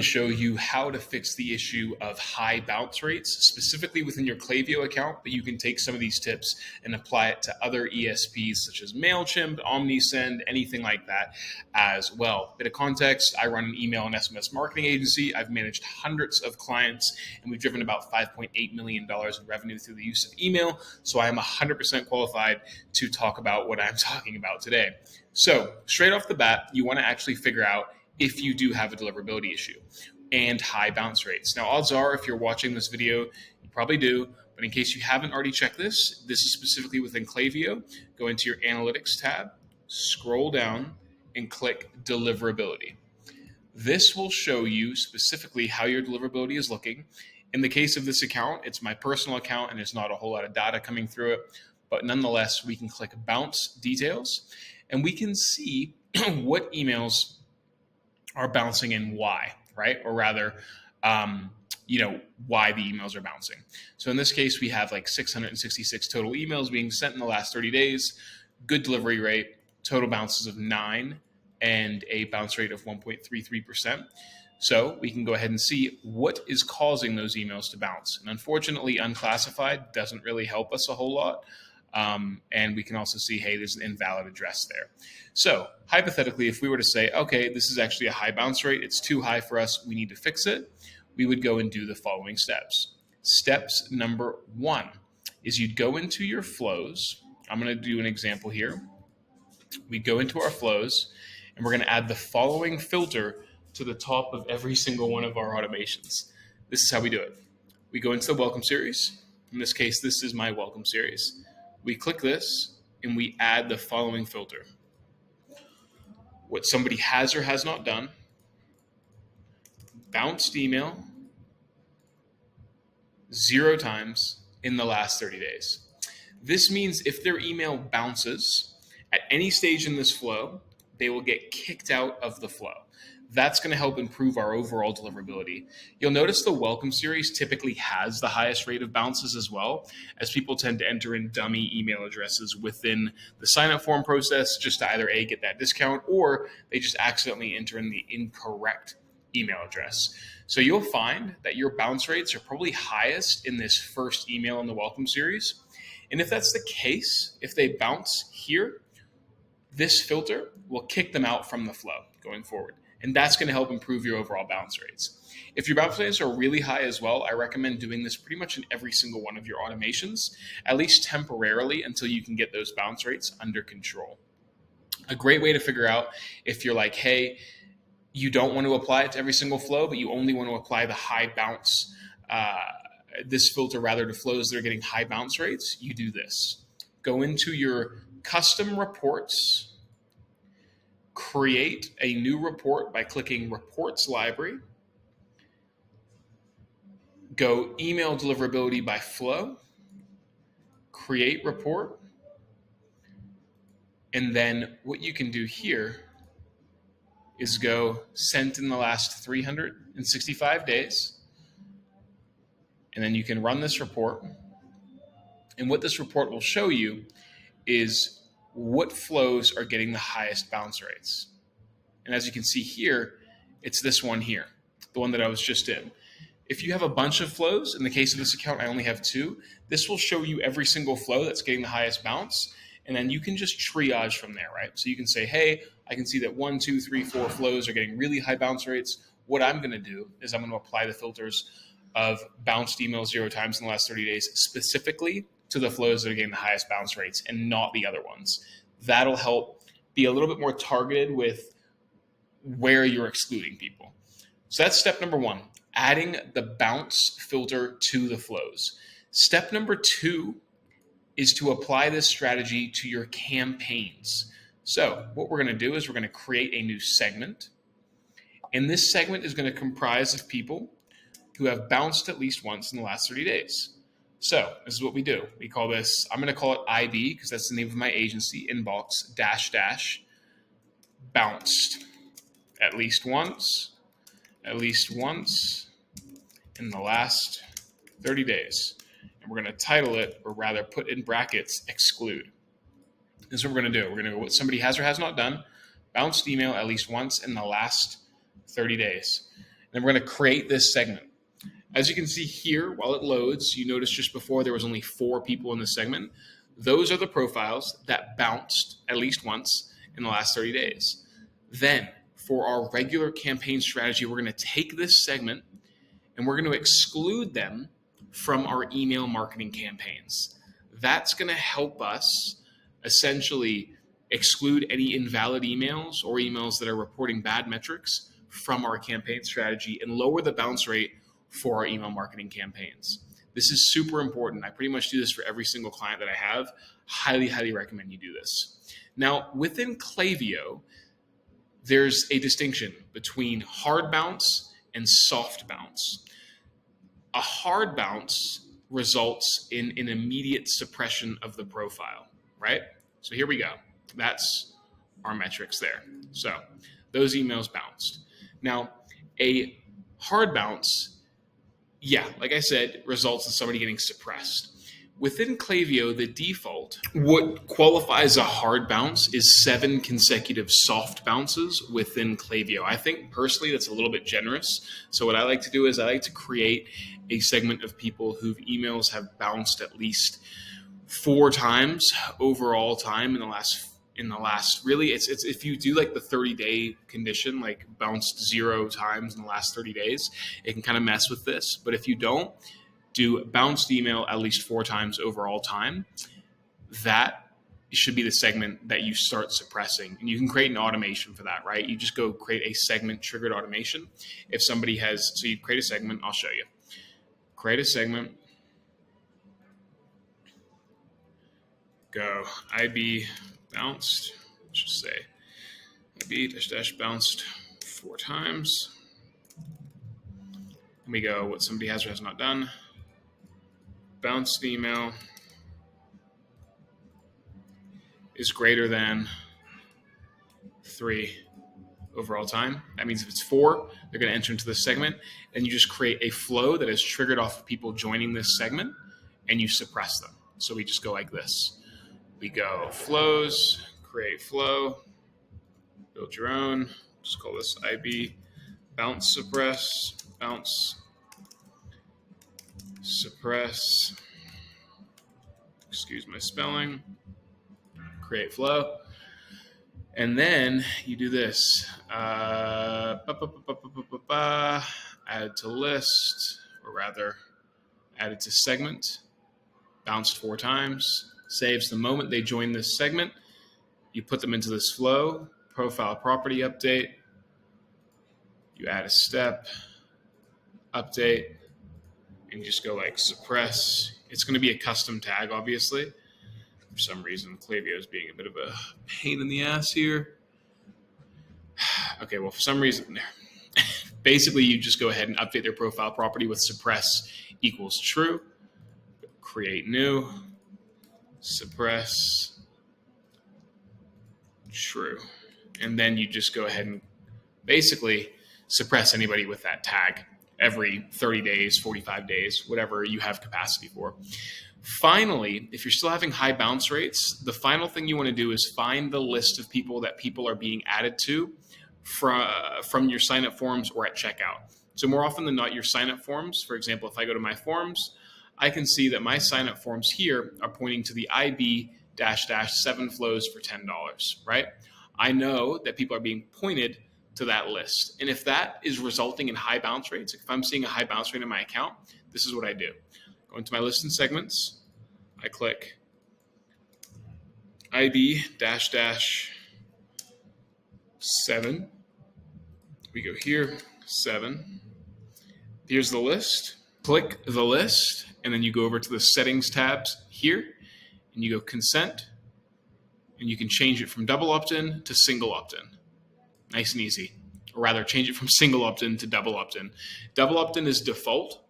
Show you how to fix the issue of high bounce rates, specifically within your Klaviyo account, but you can take some of these tips and apply it to other ESPs such as Mailchimp, Omnisend, anything like that as well. Bit of context, I run an email and SMS marketing agency. I've managed hundreds of clients and we've driven about $5.8 million in revenue through the use of email. So I am 100% qualified to talk about what I'm talking about today. So straight off the bat, you want to actually figure out if you do have a deliverability issue and high bounce rates. Now, odds are if you're watching this video, you probably do, but in case you haven't already checked this is specifically within Klaviyo. Go into your analytics tab, scroll down and click deliverability. This will show you specifically how your deliverability is looking. In the case of this account, it's my personal account and there's not a whole lot of data coming through it, but nonetheless, we can click bounce details and we can see what emails are bouncing and why, right? Or rather, why the emails are bouncing. So in this case, we have like 666 total emails being sent in the last 30 days, good delivery rate, total bounces of 9, and a bounce rate of 1.33%. So we can go ahead and see what is causing those emails to bounce. And unfortunately, unclassified doesn't really help us a whole lot. And we can also see, hey, there's an invalid address there. So hypothetically, if we were to say, okay, this is actually a high bounce rate, it's too high for us, we need to fix it, we would go and do the following steps. Steps number 1 is you'd go into your flows. I'm going to do an example here. We go into our flows and we're going to add the following filter to the top of every single one of our automations. This is how we do it. We go into the welcome series. In this case, this is my welcome series. We click this and we add the following filter. What somebody has or has not done, bounced email 0 times in the last 30 days. This means if their email bounces at any stage in this flow, they will get kicked out of the flow. That's going to help improve our overall deliverability. You'll notice the welcome series typically has the highest rate of bounces as well, as people tend to enter in dummy email addresses within the sign-up form process just to either A, get that discount, or they just accidentally enter in the incorrect email address. So you'll find that your bounce rates are probably highest in this first email in the welcome series. And if that's the case, if they bounce here, this filter will kick them out from the flow going forward. And that's going to help improve your overall bounce rates. If your bounce rates are really high as well, I recommend doing this pretty much in every single one of your automations, at least temporarily until you can get those bounce rates under control. A great way to figure out if you're like, hey, you don't want to apply it to every single flow, but you only want to apply the high bounce, this filter rather to flows that are getting high bounce rates, you do this. Go into your custom reports, create a new report by clicking Reports Library. Go Email Deliverability by Flow, create report, and then what you can do here is go Sent in the last 365 days, and then you can run this report. And what this report will show you is what flows are getting the highest bounce rates. And as you can see here, it's this one here, the one that I was just in. If you have a bunch of flows, in the case of this account, I only have 2, this will show you every single flow that's getting the highest bounce. And then you can just triage from there, right? So you can say, hey, I can see that 1, 2, 3, 4 flows are getting really high bounce rates. What I'm going to do is I'm going to apply the filters of bounced emails 0 times in the last 30 days specifically to the flows that are getting the highest bounce rates and not the other ones. That'll help be a little bit more targeted with where you're excluding people. So that's step number 1, adding the bounce filter to the flows. Step number 2 is to apply this strategy to your campaigns. So what we're going to do is we're going to create a new segment. And this segment is going to comprise of people who have bounced at least once in the last 30 days. So this is what we do. We call this, I'm going to call it IB because that's the name of my agency, inbox -- bounced at least once in the last 30 days. And we're going to title it, or rather put in brackets, exclude. This is what we're going to do. We're going to go what somebody has or has not done, bounced email at least once in the last 30 days. Then we're going to create this segment. As you can see here, while it loads, you notice just before there was only 4 people in the segment. Those are the profiles that bounced at least once in the last 30 days. Then, for our regular campaign strategy, we're going to take this segment and we're going to exclude them from our email marketing campaigns. That's going to help us essentially exclude any invalid emails or emails that are reporting bad metrics from our campaign strategy and lower the bounce rate for our email marketing campaigns. This is super important. I pretty much do this for every single client that I have. Highly, highly recommend you do this. Now, within Klaviyo, there's a distinction between hard bounce and soft bounce. A hard bounce results in an immediate suppression of the profile, right? So here we go. That's our metrics there. So those emails bounced. Now, a hard bounce, yeah, like I said, results in somebody getting suppressed. Within Klaviyo, the default, what qualifies a hard bounce is 7 consecutive soft bounces within Klaviyo. I think personally that's a little bit generous. So what I like to do is I like to create a segment of people whose emails have bounced at least 4 times overall time in the last really, it's if you do like the 30-day condition, like bounced 0 times in the last 30 days, it can kind of mess with this. But if you don't do bounced email at least 4 times overall time, that should be the segment that you start suppressing. And you can create an automation for that, right? You just go create a segment triggered automation. If somebody has, so you create a segment, I'll show you. Create a segment. Go IB bounced, let's just say IB dash bounced 4 times. And we go what somebody has or has not done. Bounced email is greater than 3 overall time. That means if it's 4, they're going to enter into this segment, and you just create a flow that is triggered off of people joining this segment, and you suppress them. So we just go like this. We go flows, create flow, build your own. Just call this IB bounce suppress, bounce suppress, excuse my spelling, create flow. And then you do this, add to list, or rather add it to segment, bounced 4 times, saves the moment they join this segment. You put them into this flow, profile property update, you add a step, update, and you just go like suppress. It's going to be a custom tag, obviously. For some reason, Klaviyo is being a bit of a pain in the ass here. Okay, well, for some reason, basically you just go ahead and update their profile property with suppress equals true. Create new, suppress, true. And then you just go ahead and basically suppress anybody with that tag every 30 days, 45 days, whatever you have capacity for. Finally, if you're still having high bounce rates, the final thing you want to do is find the list of people that people are being added to from your sign-up forms or at checkout. So more often than not, your sign-up forms, for example, if I go to my forms, I can see that my sign-up forms here are pointing to the IB --7 flows for $10, right? I know that people are being pointed to that list. And if that is resulting in high bounce rates, if I'm seeing a high bounce rate in my account, this is what I do. Go into my list and segments. I click IB --7. We go here, 7. Here's the list. Click the list, and then you go over to the settings tabs here, and you go consent, and you can change it from double opt-in to single opt-in. Nice and easy. Or rather, change it from single opt-in to double opt-in. Double opt-in is default.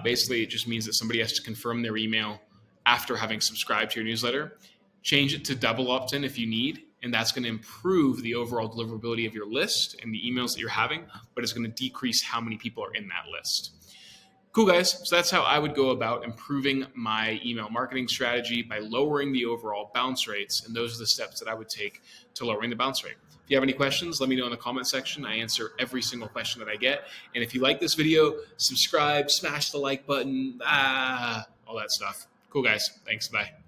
Basically, it just means that somebody has to confirm their email after having subscribed to your newsletter. Change it to double opt-in if you need, and that's going to improve the overall deliverability of your list and the emails that you're having, but it's going to decrease how many people are in that list. Cool, guys. So that's how I would go about improving my email marketing strategy by lowering the overall bounce rates, and those are the steps that I would take to lowering the bounce rate. If you have any questions, let me know in the comment section. I answer every single question that I get. And if you like this video, subscribe, smash the like button, all that stuff. Cool, guys. Thanks. Bye.